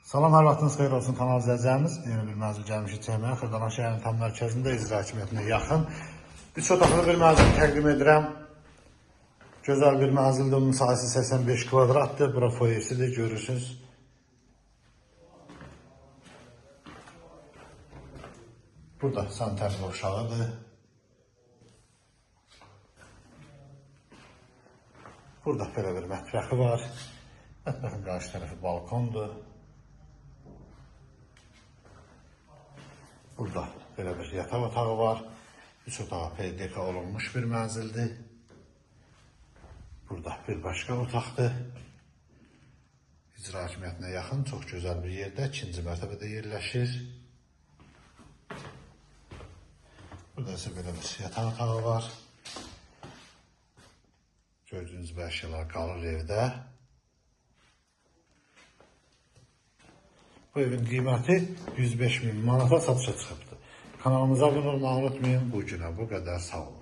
Salam, hər vaxtınız xeyir olsun kanal izləyicilərimiz. Yeni bir mənzil gəlmişik çəkməyə. Xırdalan şəhərin tam mərkəzində icra hakimiyyətinə yaxın. 3 otaqlı bir mənzil təqdim edirəm. Gözəl bir mənzildir. Bunun sahəsi 85 kvadratdır. Bura foyesidir, görürsünüz. Burada sanitar qovşağıdır. Burada belə bir mətbəxi var. Mətbəxin qarşı tərəfi balkondur. Burada belə bir yataq otağı var. 3 otağa PDK olunmuş bir mənzildir. Burada bir başqa otaqdır. İcra hakimiyyətinə yaxın, çox gözəl bir yerdə, 2-ci mərtəbədə yerləşir. Burada isə belə bir yataq otağı var. Gördüyünüz bu əşyalar qalır evdə. Bu evin qiyməti 105.000 manata satışa çıxıbdır. Kanalımıza abunə olmağı unutmayın. Bu günə bu qədər, sağ olun.